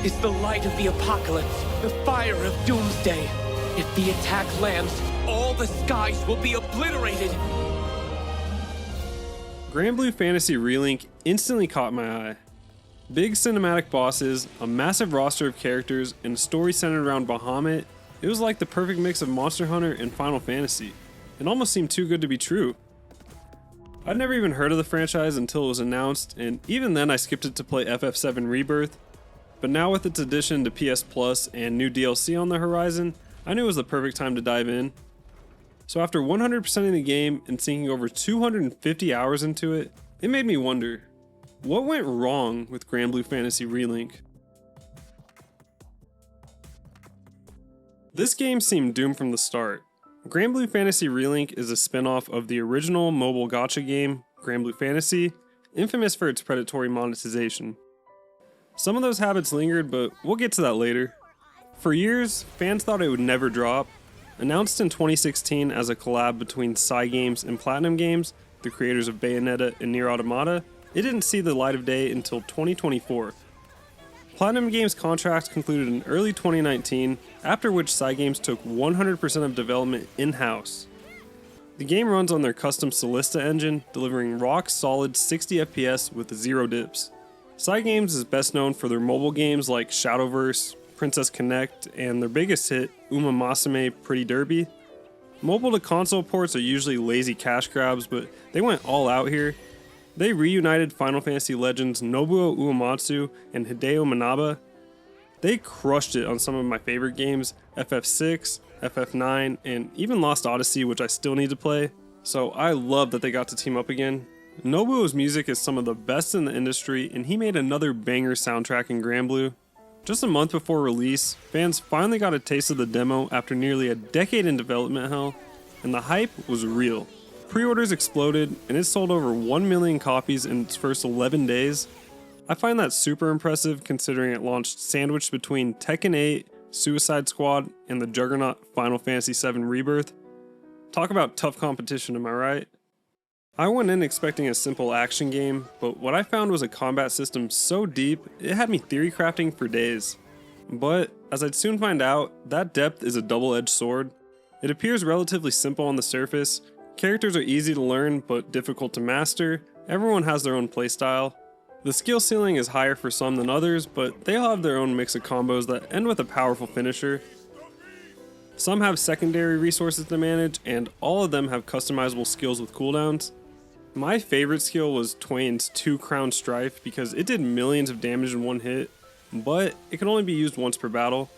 is the light of the apocalypse, the fire of doomsday. If the attack lands, all the skies will be obliterated. Granblue Fantasy Relink instantly caught my eye. Big cinematic bosses, a massive roster of characters, and a story centered around Bahamut, it was like the perfect mix of Monster Hunter and Final Fantasy. It almost seemed too good to be true. I'd never even heard of the franchise until it was announced, and even then I skipped it to play FF7 Rebirth. But now with its addition to PS Plus and new DLC on the horizon, I knew it was the perfect time to dive in. So after 100%ing the game and sinking over 250 hours into it, it made me wonder, what went wrong with Granblue Fantasy Relink? This game seemed doomed from the start. Granblue Fantasy Relink is a spin-off of the original mobile gacha game, Granblue Fantasy, infamous for its predatory monetization. Some of those habits lingered, but we'll get to that later. For years, fans thought it would never drop. Announced in 2016 as a collab between Sigils and Platinum Games, the creators of Bayonetta and Nier Automata, it didn't see the light of day until 2024. Platinum Games' contract concluded in early 2019, after which Sigils took 100% of development in-house. The game runs on their custom Solista engine, delivering rock-solid 60 FPS with zero dips. Sigils is best known for their mobile games like Shadowverse, Princess Connect, and their biggest hit, Uma Masame Pretty Derby. Mobile to console ports are usually lazy cash grabs, but they went all out here. They reunited Final Fantasy legends Nobuo Uematsu and Hideo Manaba. They crushed it on some of my favorite games, FF6, FF9, and even Lost Odyssey, which I still need to play. So I love that they got to team up again. Nobuo's music is some of the best in the industry, and he made another banger soundtrack in Granblue. Just a month before release, fans finally got a taste of the demo after nearly a decade in development hell, and the hype was real. Pre-orders exploded, and it sold over 1 million copies in its first 11 days. I find that super impressive considering it launched sandwiched between Tekken 8, Suicide Squad, and the juggernaut Final Fantasy VII Rebirth. Talk about tough competition, am I right? I went in expecting a simple action game, but what I found was a combat system so deep, it had me theory crafting for days. But, as I'd soon find out, that depth is a double-edged sword. It appears relatively simple on the surface, characters are easy to learn but difficult to master, everyone has their own playstyle. The skill ceiling is higher for some than others, but they all have their own mix of combos that end with a powerful finisher. Some have secondary resources to manage, and all of them have customizable skills with cooldowns. My favorite skill was Twain's 2-Crown Strife because it did millions of damage in one hit, but it could only be used once per battle.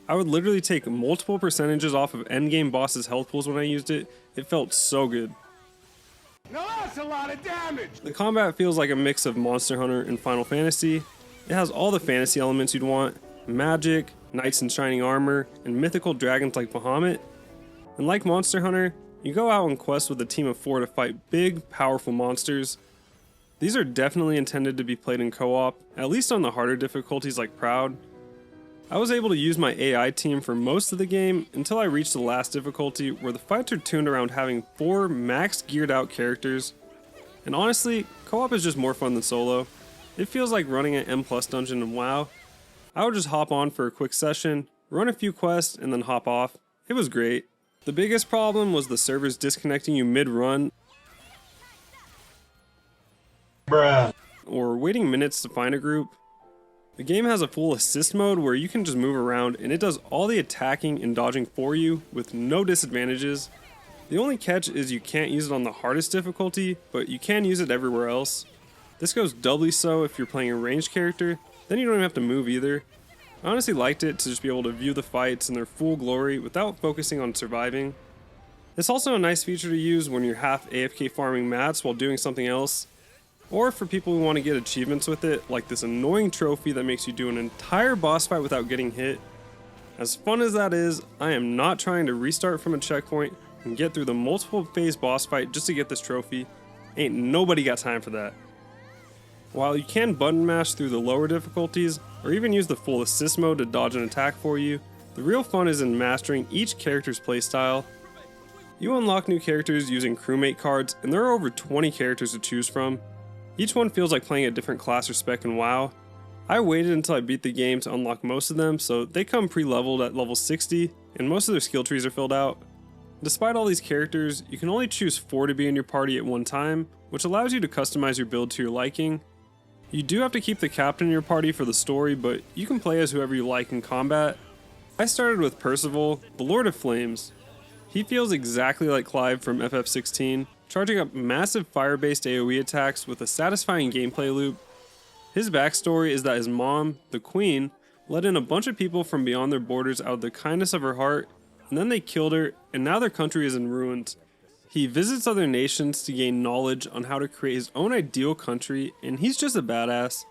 I would literally take multiple percentages off of endgame bosses' health pools when I used it. It felt so good. Now that's a lot of damage! The combat feels like a mix of Monster Hunter and Final Fantasy. It has all the fantasy elements you'd want, magic, knights in shining armor, and mythical dragons like Bahamut. And like Monster Hunter, you go out on quests with a team of 4 to fight big, powerful monsters. These are definitely intended to be played in co-op, at least on the harder difficulties like Proud. I was able to use my AI team for most of the game until I reached the last difficulty where the fights are tuned around having 4 max geared out characters. And honestly, co-op is just more fun than solo. It feels like running an M+ dungeon in WoW. I would just hop on for a quick session, run a few quests, and then hop off. It was great. The biggest problem was the servers disconnecting you mid-run, or waiting minutes to find a group. The game has a full assist mode where you can just move around and it does all the attacking and dodging for you with no disadvantages. The only catch is you can't use it on the hardest difficulty, but you can use it everywhere else. This goes doubly so if you're playing a ranged character, then you don't even have to move either. I honestly liked it to just be able to view the fights in their full glory without focusing on surviving. It's also a nice feature to use when you're half AFK farming mats while doing something else, or for people who want to get achievements with it, like this annoying trophy that makes you do an entire boss fight without getting hit. As fun as that is, I am not trying to restart from a checkpoint and get through the multiple phase boss fight just to get this trophy. Ain't nobody got time for that. While you can button mash through the lower difficulties, or even use the full assist mode to dodge an attack for you, the real fun is in mastering each character's playstyle. You unlock new characters using crewmate cards, and there are over 20 characters to choose from. Each one feels like playing a different class or spec in WoW. I waited until I beat the game to unlock most of them, so they come pre-leveled at level 60, and most of their skill trees are filled out. Despite all these characters, you can only choose 4 to be in your party at one time, which allows you to customize your build to your liking. You do have to keep the captain in your party for the story, but you can play as whoever you like in combat. I started with Percival, the Lord of Flames. He feels exactly like Clive from FF16, charging up massive fire-based AoE attacks with a satisfying gameplay loop. His backstory is that his mom, the Queen, let in a bunch of people from beyond their borders out of the kindness of her heart, and then they killed her, and now their country is in ruins. He visits other nations to gain knowledge on how to create his own ideal country, and he's just a badass.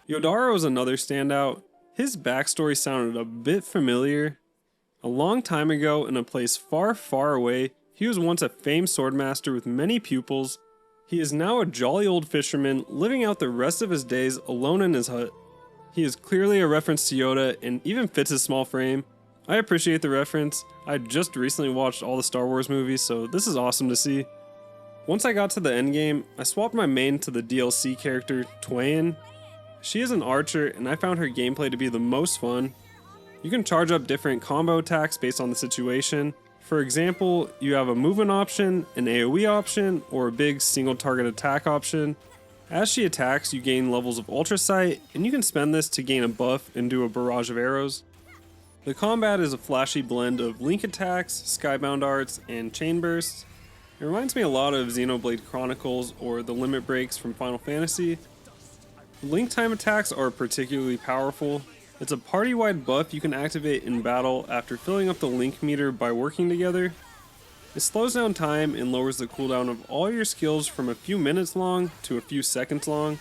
Yodaro is another standout. His backstory sounded a bit familiar. A long time ago, in a place far, far away, he was once a famed swordmaster with many pupils. He is now a jolly old fisherman, living out the rest of his days alone in his hut. He is clearly a reference to Yoda and even fits his small frame. I appreciate the reference. I just recently watched all the Star Wars movies, so this is awesome to see. Once I got to the endgame, I swapped my main to the DLC character, Twain. She is an archer, and I found her gameplay to be the most fun. You can charge up different combo attacks based on the situation. For example, you have a movement option, an AoE option, or a big single target attack option. As she attacks, you gain levels of Ultra Sight, and you can spend this to gain a buff and do a barrage of arrows. The combat is a flashy blend of Link attacks, skybound arts, and chain bursts. It reminds me a lot of Xenoblade Chronicles or the limit breaks from Final Fantasy. Link time attacks are particularly powerful. It's a party-wide buff you can activate in battle after filling up the Link meter by working together. It slows down time and lowers the cooldown of all your skills from a few minutes long to a few seconds long.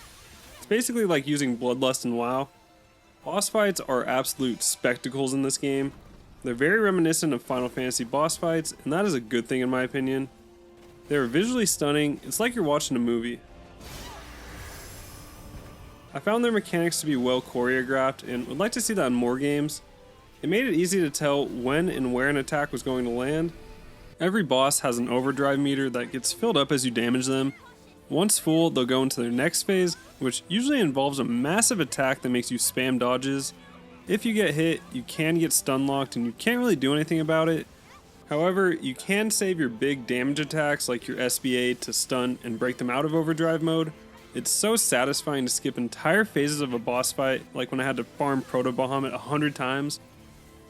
It's basically like using Bloodlust in WoW. Boss fights are absolute spectacles in this game. They're very reminiscent of Final Fantasy boss fights, and that is a good thing in my opinion. They're visually stunning, it's like you're watching a movie. I found their mechanics to be well choreographed and would like to see that in more games. It made it easy to tell when and where an attack was going to land. Every boss has an overdrive meter that gets filled up as you damage them. Once full, they'll go into their next phase, which usually involves a massive attack that makes you spam dodges. If you get hit, you can get stun locked and you can't really do anything about it. However, you can save your big damage attacks like your SBA to stun and break them out of overdrive mode. It's so satisfying to skip entire phases of a boss fight, like when I had to farm Proto Bahamut 100 times.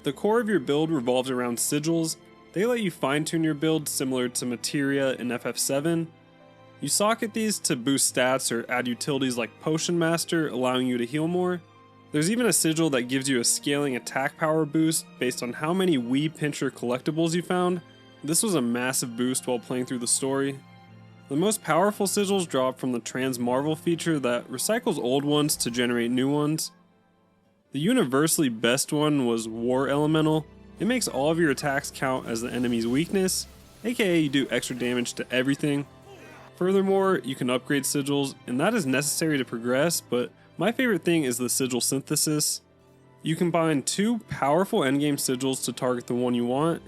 The core of your build revolves around Sigils. They let you fine-tune your build similar to Materia in FF7. You socket these to boost stats or add utilities like Potion Master, allowing you to heal more. There's even a sigil that gives you a scaling attack power boost based on how many Wii Pincher collectibles you found. This was a massive boost while playing through the story. The most powerful sigils drop from the Transmarvel feature that recycles old ones to generate new ones. The universally best one was War Elemental. It makes all of your attacks count as the enemy's weakness, aka you do extra damage to everything. Furthermore, you can upgrade sigils, and that is necessary to progress, but my favorite thing is the sigil synthesis. You combine 2 powerful endgame sigils to target the one you want.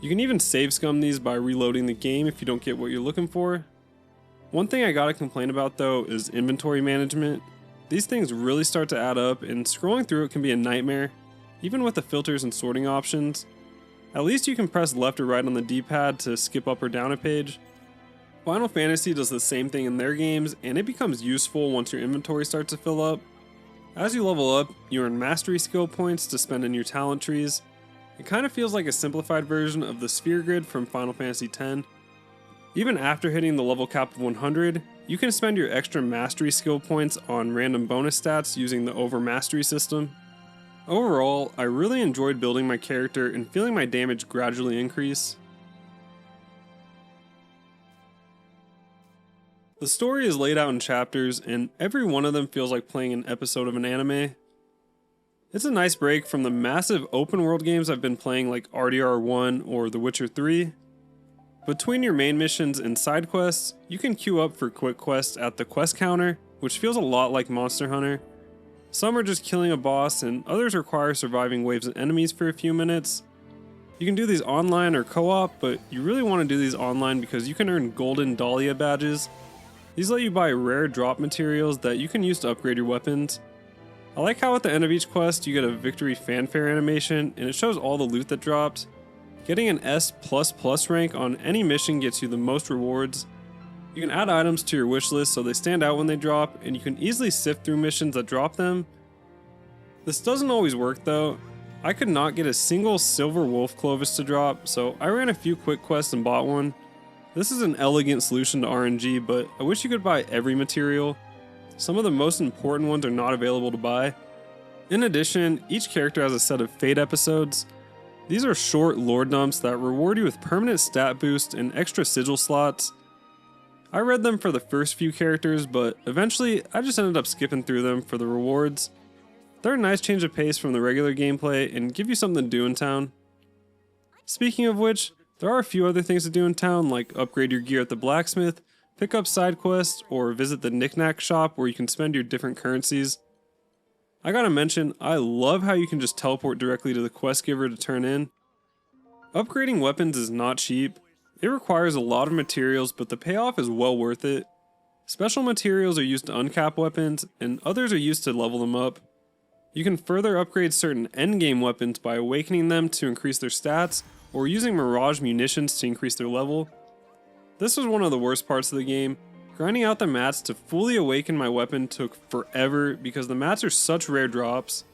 You can even save scum these by reloading the game if you don't get what you're looking for. One thing I gotta complain about though is inventory management. These things really start to add up, and scrolling through it can be a nightmare, even with the filters and sorting options. At least you can press left or right on the D-pad to skip up or down a page. Final Fantasy does the same thing in their games, and it becomes useful once your inventory starts to fill up. As you level up, you earn mastery skill points to spend in your talent trees. It kind of feels like a simplified version of the sphere grid from Final Fantasy X. Even after hitting the level cap of 100, you can spend your extra mastery skill points on random bonus stats using the over mastery system. Overall, I really enjoyed building my character and feeling my damage gradually increase. The story is laid out in chapters, and every one of them feels like playing an episode of an anime. It's a nice break from the massive open world games I've been playing like RDR1 or The Witcher 3. Between your main missions and side quests, you can queue up for quick quests at the quest counter, which feels a lot like Monster Hunter. Some are just killing a boss, and others require surviving waves of enemies for a few minutes. You can do these online or co-op, but you really want to do these online because you can earn golden Dahlia badges. These let you buy rare drop materials that you can use to upgrade your weapons. I like how at the end of each quest you get a victory fanfare animation and it shows all the loot that dropped. Getting an S++ rank on any mission gets you the most rewards. You can add items to your wish list so they stand out when they drop, and you can easily sift through missions that drop them. This doesn't always work though. I could not get a single silver wolf clovis to drop, so I ran a few quick quests and bought one. This is an elegant solution to RNG, but I wish you could buy every material. Some of the most important ones are not available to buy. In addition, each character has a set of fate episodes. These are short lore dumps that reward you with permanent stat boost and extra sigil slots. I read them for the first few characters, but eventually I just ended up skipping through them for the rewards. They're a nice change of pace from the regular gameplay and give you something to do in town. Speaking of which, there are a few other things to do in town, like upgrade your gear at the blacksmith, pick up side quests, or visit the knickknack shop where you can spend your different currencies. I gotta mention, I love how you can just teleport directly to the quest giver to turn in. Upgrading weapons is not cheap. It requires a lot of materials, but the payoff is well worth it. Special materials are used to uncap weapons, and others are used to level them up. You can further upgrade certain endgame weapons by awakening them to increase their stats, or using mirage munitions to increase their level. This was one of the worst parts of the game. Grinding out the mats to fully awaken my weapon took forever because the mats are such rare drops.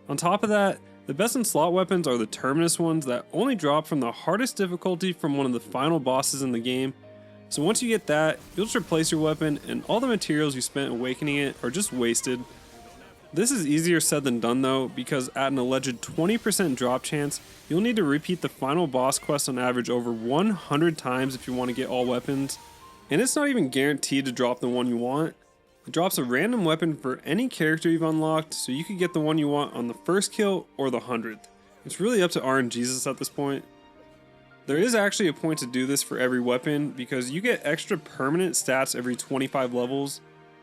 On top of that, the best in slot weapons are the terminus ones that only drop from the hardest difficulty from one of the final bosses in the game. So once you get that, you'll just replace your weapon and all the materials you spent awakening it are just wasted. This is easier said than done though, because at an alleged 20% drop chance, you'll need to repeat the final boss quest on average over 100 times if you want to get all weapons. And it's not even guaranteed to drop the one you want. It drops a random weapon for any character you've unlocked, so you could get the one you want on the first kill or the 100th. It's really up to RNGesus at this point. There is actually a point to do this for every weapon, because you get extra permanent stats every 25 levels.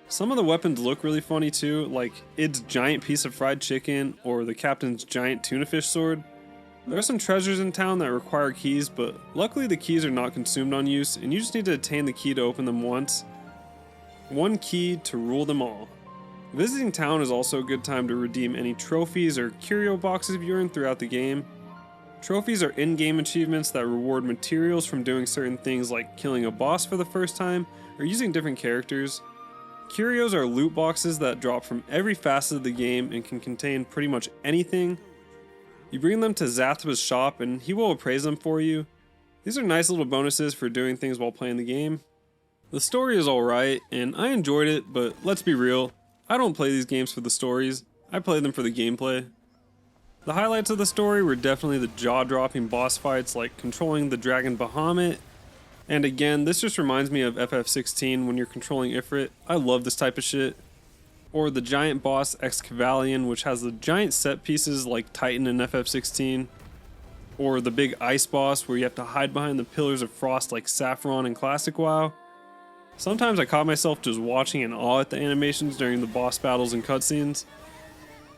Some of the weapons look really funny too, like Id's giant piece of fried chicken or the captain's giant tuna fish sword. There are some treasures in town that require keys, but luckily the keys are not consumed on use and you just need to attain the key to open them once. One key to rule them all. Visiting town is also a good time to redeem any trophies or curio boxes you earn throughout the game. Trophies are in-game achievements that reward materials from doing certain things like killing a boss for the first time or using different characters. Curios are loot boxes that drop from every facet of the game and can contain pretty much anything. You bring them to Zathba's shop and he will appraise them for you. These are nice little bonuses for doing things while playing the game. The story is alright and I enjoyed it, but let's be real, I don't play these games for the stories, I play them for the gameplay. The highlights of the story were definitely the jaw-dropping boss fights like controlling the dragon Bahamut. And again, this just reminds me of FF16 when you're controlling Ifrit. I love this type of shit. Or the giant boss Excavalion, which has the giant set pieces like Titan in FF16. Or the big ice boss where you have to hide behind the pillars of frost like Saffron in Classic WoW. Sometimes I caught myself just watching in awe at the animations during the boss battles and cutscenes.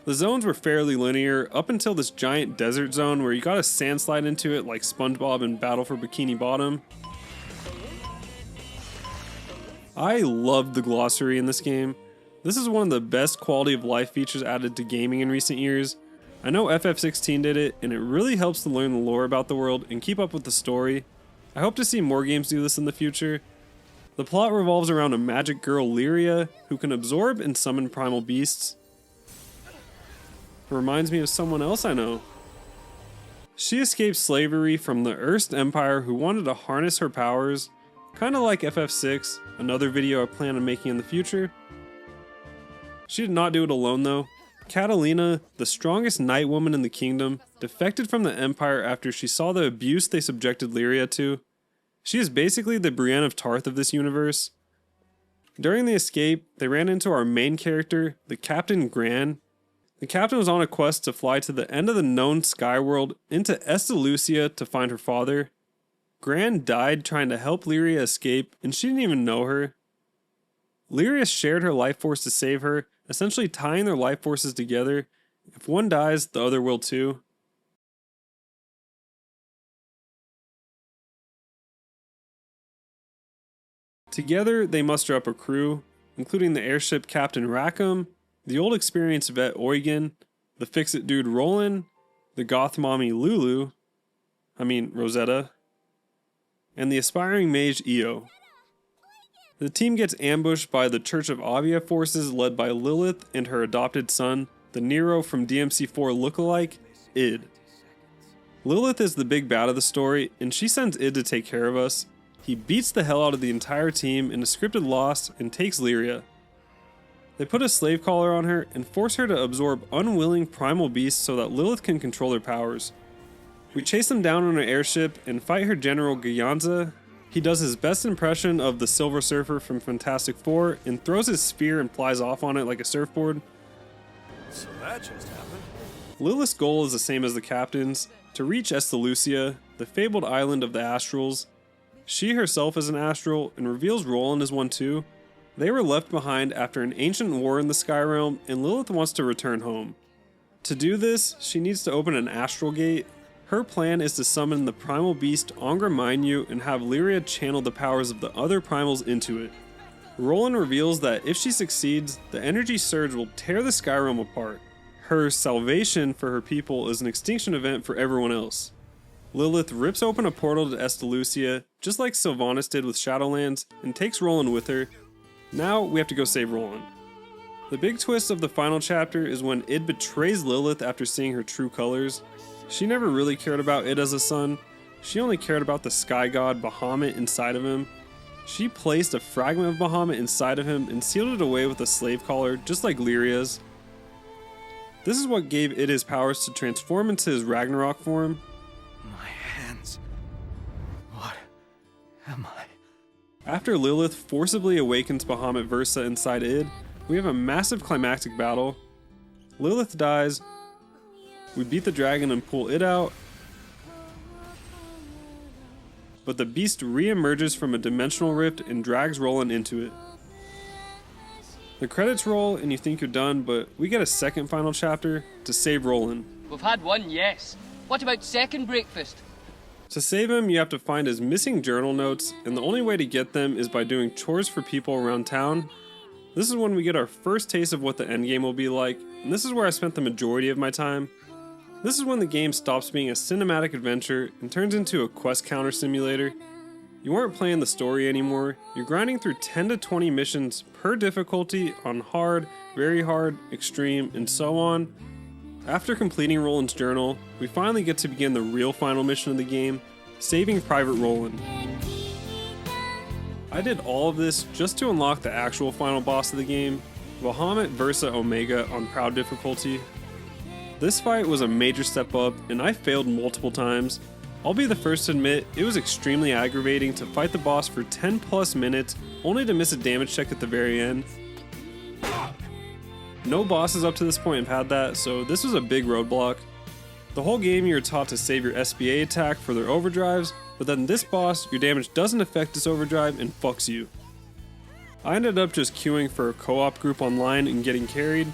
The zones were fairly linear up until this giant desert zone where you gotta sandslide into it like SpongeBob in Battle for Bikini Bottom. I loved the glossary in this game. This is one of the best quality of life features added to gaming in recent years. I know FF16 did it, and it really helps to learn the lore about the world and keep up with the story. I hope to see more games do this in the future. The plot revolves around a magic girl Lyria, who can absorb and summon primal beasts. It reminds me of someone else I know. She escaped slavery from the Erst Empire who wanted to harness her powers, kinda like FF6, another video I plan on making in the future. She did not do it alone though. Catalina, the strongest night woman in the kingdom, defected from the Empire after she saw the abuse they subjected Lyria to. She is basically the Brienne of Tarth of this universe. During the escape, they ran into our main character, the Captain Gran. The captain was on a quest to fly to the end of the known sky world into Estalucia to find her father. Gran died trying to help Lyria escape, and she didn't even know her. Lyria shared her life force to save her, essentially tying their life forces together. If one dies, the other will too. Together, they muster up a crew, including the airship Captain Rackham, the old experienced vet Eugen, the fix-it dude Roland, the goth mommy Rosetta, and the aspiring mage Io. The team gets ambushed by the Church of Avia forces led by Lilith and her adopted son, the Nero from DMC4 lookalike, Id. Lilith is the big bad of the story, and she sends Id to take care of us. He beats the hell out of the entire team in a scripted loss and takes Lyria. They put a slave collar on her and force her to absorb unwilling primal beasts so that Lilith can control their powers. We chase them down on an airship and fight her general Gyanza. He does his best impression of the Silver Surfer from Fantastic Four and throws his spear and flies off on it like a surfboard. So that just happened. Lilith's goal is the same as the captain's, to reach Estelucia, the fabled island of the Astrals. She herself is an Astral and reveals Roland is one too. They were left behind after an ancient war in the Sky Realm, and Lilith wants to return home. To do this, she needs to open an Astral Gate. Her plan is to summon the primal beast Angra Mainyu and have Lyria channel the powers of the other primals into it. Roland reveals that if she succeeds, the energy surge will tear the Sky Realm apart. Her salvation for her people is an extinction event for everyone else. Lilith rips open a portal to Estelucia, just like Sylvanas did with Shadowlands, and takes Roland with her. Now we have to go save Roland. The big twist of the final chapter is when Id betrays Lilith after seeing her true colors. She never really cared about Id as a son. She only cared about the sky god Bahamut inside of him. She placed a fragment of Bahamut inside of him and sealed it away with a slave collar, just like Lyria's. This is what gave Id his powers to transform into his Ragnarok form. My hands. What am I? After Lilith forcibly awakens Bahamut Versa inside Id, we have a massive climactic battle. Lilith dies, we beat the dragon and pull it out, but the beast re-emerges from a dimensional rift and drags Roland into it. The credits roll and you think you're done, but we get a second final chapter to save Roland. We've had one, yes. What about second breakfast? To save him, you have to find his missing journal notes, and the only way to get them is by doing chores for people around town. This is when we get our first taste of what the endgame will be like, and this is where I spent the majority of my time. This is when the game stops being a cinematic adventure and turns into a quest counter simulator. You aren't playing the story anymore, you're grinding through 10 to 20 missions per difficulty on hard, very hard, extreme, and so on. After completing Roland's journal, we finally get to begin the real final mission of the game, saving Private Roland. I did all of this just to unlock the actual final boss of the game, Bahamut Versa Omega on Proud difficulty. This fight was a major step up, and I failed multiple times. I'll be the first to admit, it was extremely aggravating to fight the boss for 10 plus minutes, only to miss a damage check at the very end. No bosses up to this point have had that, so this was a big roadblock. The whole game you're taught to save your SBA attack for their overdrives, but then this boss, your damage doesn't affect this overdrive and fucks you. I ended up just queuing for a co-op group online and getting carried.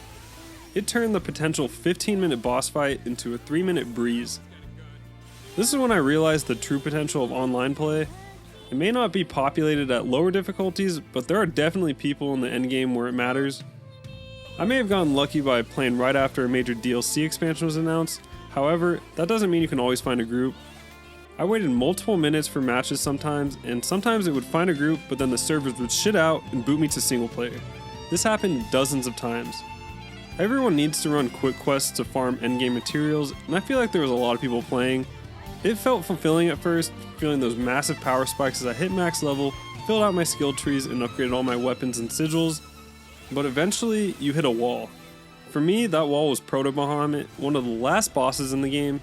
It turned the potential 15-minute boss fight into a 3-minute breeze. This is when I realized the true potential of online play. It may not be populated at lower difficulties, but there are definitely people in the endgame where it matters. I may have gotten lucky by playing right after a major DLC expansion was announced, however, that doesn't mean you can always find a group. I waited multiple minutes for matches sometimes, and sometimes it would find a group, but then the servers would shit out and boot me to single player. This happened dozens of times. Everyone needs to run quick quests to farm endgame materials, and I feel like there was a lot of people playing. It felt fulfilling at first, feeling those massive power spikes as I hit max level, filled out my skill trees, and upgraded all my weapons and sigils, but eventually you hit a wall. For me, that wall was Proto Bahamut, one of the last bosses in the game.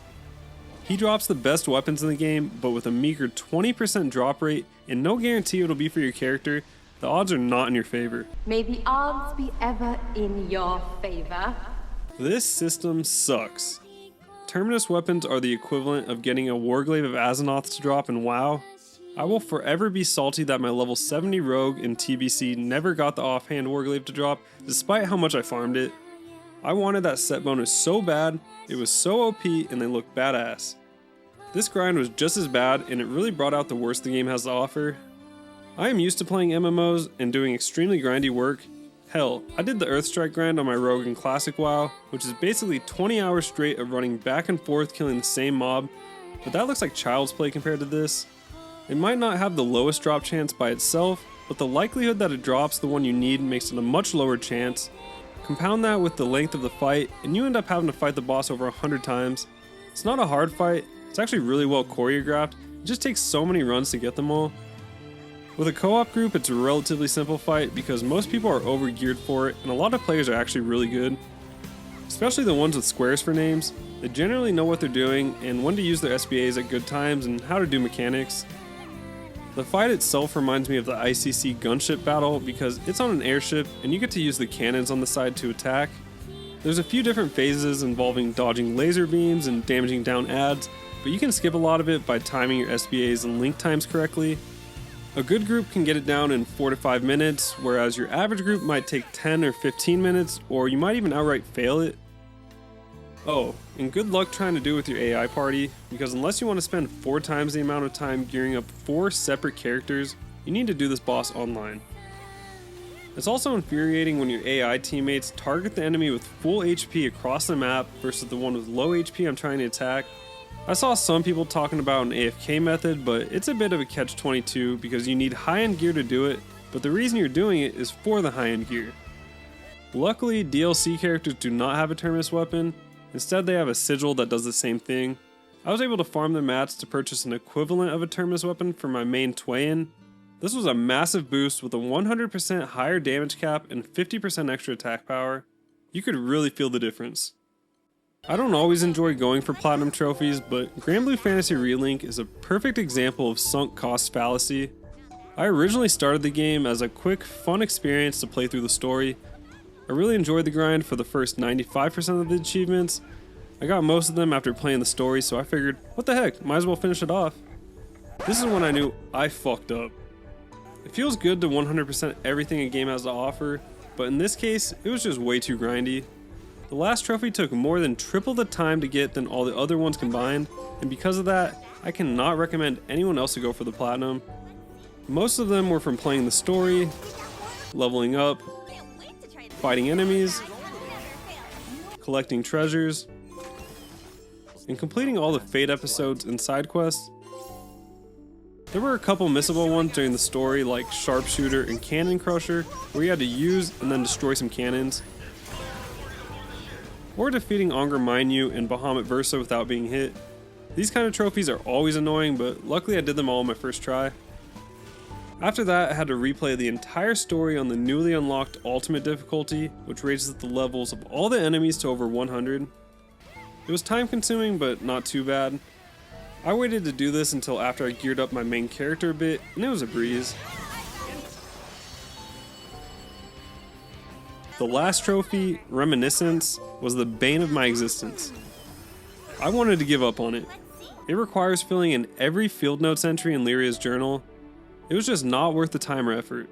He drops the best weapons in the game, but with a meager 20% drop rate and no guarantee it'll be for your character, the odds are not in your favor. May the odds be ever in your favor. This system sucks. Terminus weapons are the equivalent of getting a Warglaive of Azeroth to drop in WoW. I will forever be salty that my level 70 rogue in TBC never got the offhand Warglaive to drop, despite how much I farmed it. I wanted that set bonus so bad, it was so OP, and they looked badass. This grind was just as bad, and it really brought out the worst the game has to offer. I am used to playing MMOs and doing extremely grindy work, Hell, I did the Earthstrike grind on my rogue in Classic WoW, which is basically 20 hours straight of running back and forth killing the same mob, but that looks like child's play compared to this. It might not have the lowest drop chance by itself, but the likelihood that it drops the one you need makes it a much lower chance. Compound that with the length of the fight, and you end up having to fight the boss over 100 times. It's not a hard fight, it's actually really well choreographed, it just takes so many runs to get them all. With a co-op group, it's a relatively simple fight because most people are over-geared for it, and a lot of players are actually really good. Especially the ones with squares for names. They generally know what they're doing, and when to use their SBAs at good times, and how to do mechanics. The fight itself reminds me of the ICC gunship battle because it's on an airship, and you get to use the cannons on the side to attack. There's a few different phases involving dodging laser beams and damaging down adds, but you can skip a lot of it by timing your SBAs and link times correctly. A good group can get it down in 4 to 5 minutes, whereas your average group might take 10 or 15 minutes, or you might even outright fail it. Oh, and good luck trying to do it with your AI party, because unless you want to spend 4 times the amount of time gearing up 4 separate characters, you need to do this boss online. It's also infuriating when your AI teammates target the enemy with full HP across the map versus the one with low HP I'm trying to attack. I saw some people talking about an AFK method, but it's a bit of a catch-22 because you need high-end gear to do it, but the reason you're doing it is for the high-end gear. Luckily, DLC characters do not have a Terminus weapon, instead they have a Sigil that does the same thing. I was able to farm the mats to purchase an equivalent of a Terminus weapon for my main Twain. This was a massive boost with a 100% higher damage cap and 50% extra attack power. You could really feel the difference. I don't always enjoy going for platinum trophies, but Granblue Fantasy Relink is a perfect example of sunk cost fallacy. I originally started the game as a quick, fun experience to play through the story. I really enjoyed the grind for the first 95% of the achievements. I got most of them after playing the story, so I figured, what the heck, might as well finish it off. This is when I knew I fucked up. It feels good to 100% everything a game has to offer, but in this case, it was just way too grindy. The last trophy took more than triple the time to get than all the other ones combined, and because of that, I cannot recommend anyone else to go for the platinum. Most of them were from playing the story, leveling up, fighting enemies, collecting treasures, and completing all the Fate episodes and side quests. There were a couple missable ones during the story like Sharpshooter and Cannon Crusher, where you had to use and then destroy some cannons. Or defeating Onger Minyu and Bahamut Versa without being hit. These kind of trophies are always annoying, but luckily I did them all on my first try. After that, I had to replay the entire story on the newly unlocked Ultimate difficulty, which raises the levels of all the enemies to over 100. It was time consuming, but not too bad. I waited to do this until after I geared up my main character a bit, and it was a breeze. The last trophy, Reminiscence, was the bane of my existence. I wanted to give up on it. It requires filling in every field notes entry in Lyria's journal. It was just not worth the time or effort.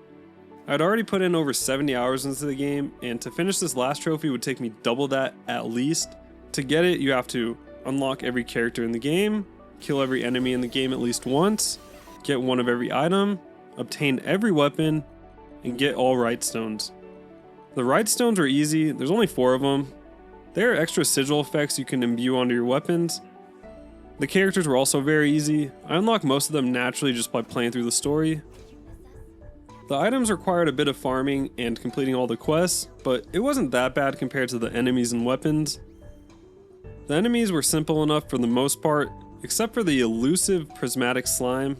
I'd already put in over 70 hours into the game, and to finish this last trophy would take me double that at least. To get it, you have to unlock every character in the game, kill every enemy in the game at least once, get one of every item, obtain every weapon, and get all right stones. The right stones are easy, there's only 4 of them. There are extra sigil effects you can imbue onto your weapons. The characters were also very easy. I unlocked most of them naturally just by playing through the story. The items required a bit of farming and completing all the quests, but it wasn't that bad compared to the enemies and weapons. The enemies were simple enough for the most part, except for the elusive prismatic slime.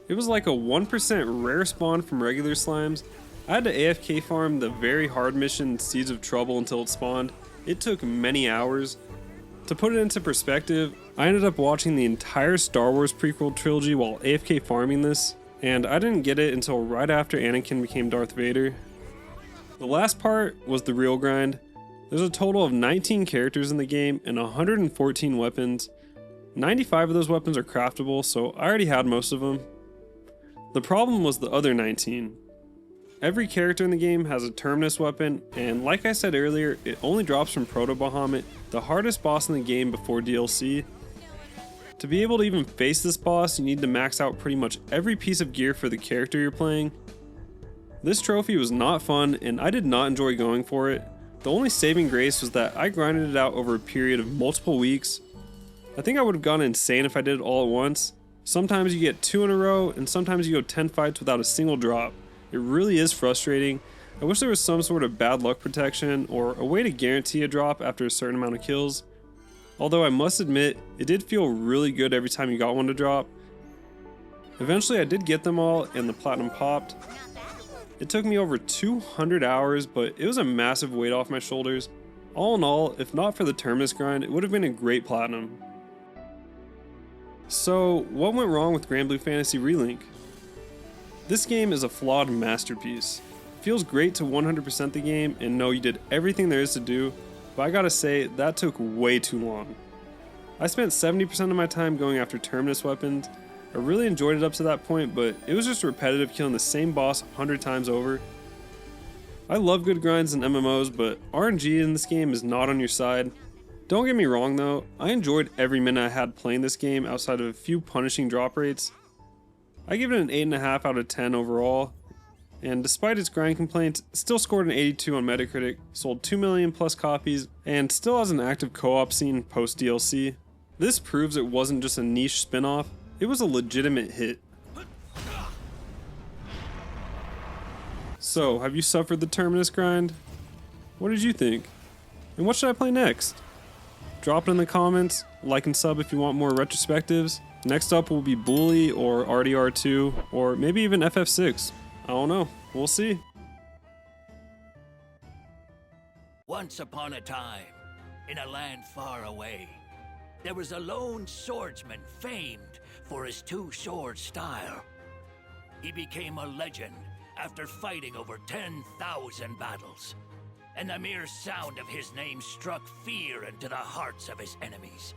It was like a 1% rare spawn from regular slimes. I had to AFK farm the very hard mission Seeds of Trouble until it spawned. It took many hours. To put it into perspective, I ended up watching the entire Star Wars prequel trilogy while AFK farming this, and I didn't get it until right after Anakin became Darth Vader. The last part was the real grind. There's a total of 19 characters in the game and 114 weapons. 95 of those weapons are craftable, so I already had most of them. The problem was the other 19. Every character in the game has a Terminus weapon, and like I said earlier, it only drops from Proto Bahamut, the hardest boss in the game before DLC. To be able to even face this boss, you need to max out pretty much every piece of gear for the character you're playing. This trophy was not fun and I did not enjoy going for it. The only saving grace was that I grinded it out over a period of multiple weeks. I think I would have gone insane if I did it all at once. Sometimes you get 2 in a row and sometimes you go 10 fights without a single drop. It really is frustrating. I wish there was some sort of bad luck protection or a way to guarantee a drop after a certain amount of kills. Although I must admit, it did feel really good every time you got one to drop. Eventually I did get them all and the platinum popped. It took me over 200 hours, but it was a massive weight off my shoulders. All in all, if not for the Terminus grind, it would have been a great platinum. So, what went wrong with Granblue Fantasy Relink? This game is a flawed masterpiece. It feels great to 100% the game and know you did everything there is to do, but I gotta say, that took way too long. I spent 70% of my time going after Terminus weapons. I really enjoyed it up to that point, but it was just repetitive killing the same boss 100 times over. I love good grinds in MMOs, but RNG in this game is not on your side. Don't get me wrong though, I enjoyed every minute I had playing this game outside of a few punishing drop rates. I give it an 8.5 out of 10 overall, and despite its grind complaints, it still scored an 82 on Metacritic, sold 2 million plus copies, and still has an active co-op scene post DLC. This proves it wasn't just a niche spin-off, it was a legitimate hit. So, have you suffered the Terminus grind? What did you think? And what should I play next? Drop it in the comments, like and sub if you want more retrospectives. Next up will be Bully or RDR2, or maybe even FF6. I don't know, we'll see. Once upon a time, in a land far away, there was a lone swordsman famed for his two-sword style. He became a legend after fighting over 10,000 battles, and the mere sound of his name struck fear into the hearts of his enemies.